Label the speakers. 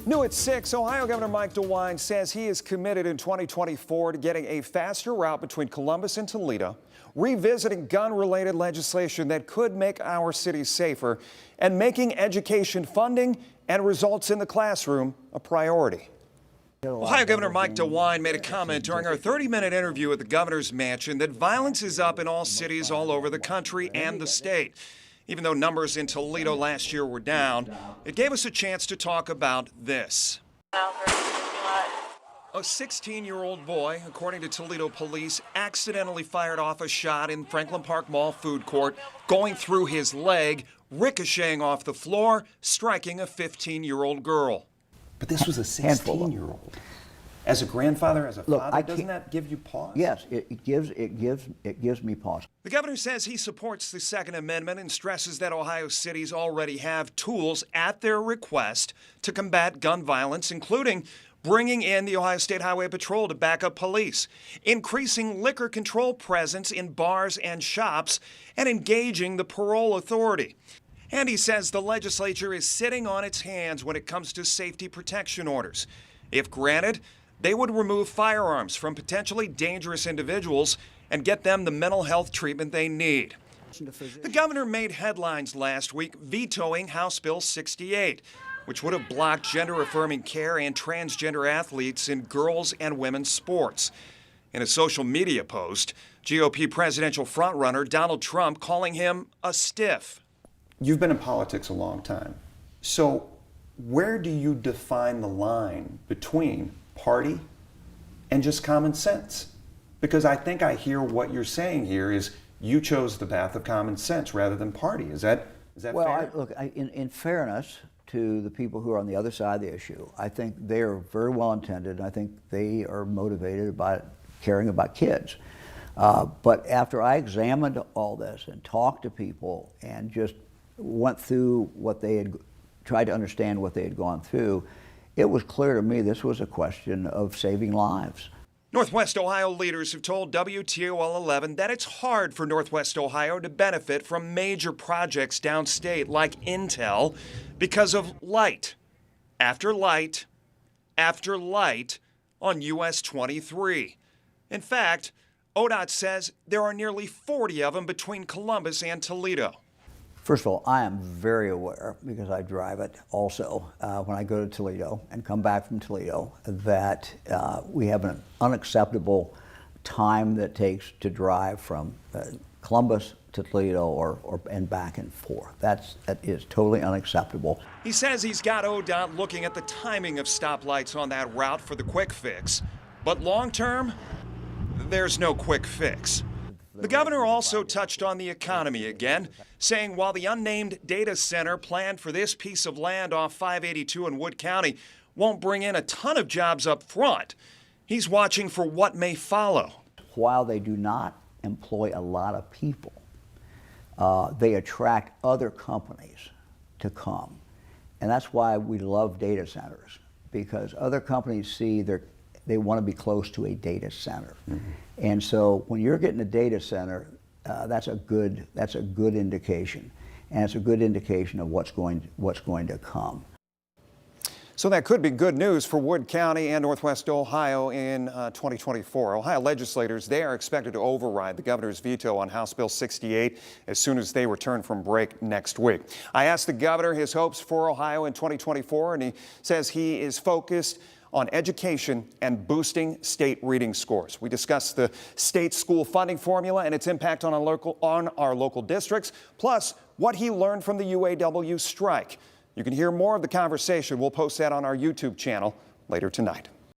Speaker 1: New at 6, Ohio Governor Mike DeWine says he is committed in 2024 to getting a faster route between Columbus and Toledo, revisiting gun-related legislation that could make our cities safer, and making education funding and results in the classroom a priority. Ohio Governor Mike DeWine made a comment during our 30-minute interview at the governor's mansion that violence is up in all cities all over the country and the state. Even though numbers in Toledo last year were down, it gave us a chance to talk about this. A 16-year-old boy, according to Toledo police, accidentally fired off a shot in Franklin Park Mall food court, going through his leg, ricocheting off the floor, striking a 15-year-old girl. But this was a 16-year-old. As a grandfather, as a father, doesn't that give you pause?
Speaker 2: Yes, it gives me pause.
Speaker 1: The governor says he supports the Second Amendment and stresses that Ohio cities already have tools at their request to combat gun violence, including bringing in the Ohio State Highway Patrol to back up police, increasing liquor control presence in bars and shops, and engaging the parole authority. And he says the legislature is sitting on its hands when it comes to safety protection orders. If granted, they would remove firearms from potentially dangerous individuals and get them the mental health treatment they need. The governor made headlines last week vetoing House Bill 68, which would have blocked gender-affirming care and transgender athletes in girls' and women's sports. In a social media post, GOP presidential frontrunner Donald Trump calling him a stiff.
Speaker 3: You've been in politics a long time. So where do you define the line between party and just common sense? Because I think I hear what you're saying here is you chose the path of common sense rather than party. Is that fair?
Speaker 2: Look, in fairness to the people who are on the other side of the issue, I think they are very well intended. I think they are motivated by caring about kids. But after I examined all this and talked to people and just went through what they had, tried to understand what they had gone through, it was clear to me this was a question of saving lives.
Speaker 1: Northwest Ohio leaders have told WTOL 11 that it's hard for Northwest Ohio to benefit from major projects downstate like Intel because of light after light after light on US 23. In fact, ODOT says there are nearly 40 of them between Columbus and Toledo.
Speaker 2: First of all, I am very aware, because I drive it also, when I go to Toledo and come back from Toledo, that we have an unacceptable time that takes to drive from Columbus to Toledo and back and forth. That is totally unacceptable.
Speaker 1: He says he's got ODOT looking at the timing of stoplights on that route for the quick fix. But long term, there's no quick fix. The governor also touched on the economy again, saying while the unnamed data center planned for this piece of land off 582 in Wood County won't bring in a ton of jobs up front, he's watching for what may follow.
Speaker 2: While they do not employ a lot of people, they attract other companies to come. And that's why we love data centers, because other companies see they want to be close to a data center. Mm-hmm. And so when you're getting a data center, that's a good indication. And it's a good indication of what's going to come.
Speaker 1: So that could be good news for Wood County and Northwest Ohio in 2024. Ohio legislators, they are expected to override the governor's veto on House Bill 68 as soon as they return from break next week. I asked the governor his hopes for Ohio in 2024, and he says he is focused on education and boosting state reading scores. We discussed the state school funding formula and its impact on our local districts, plus what he learned from the UAW strike. You can hear more of the conversation. We'll post that on our YouTube channel later tonight.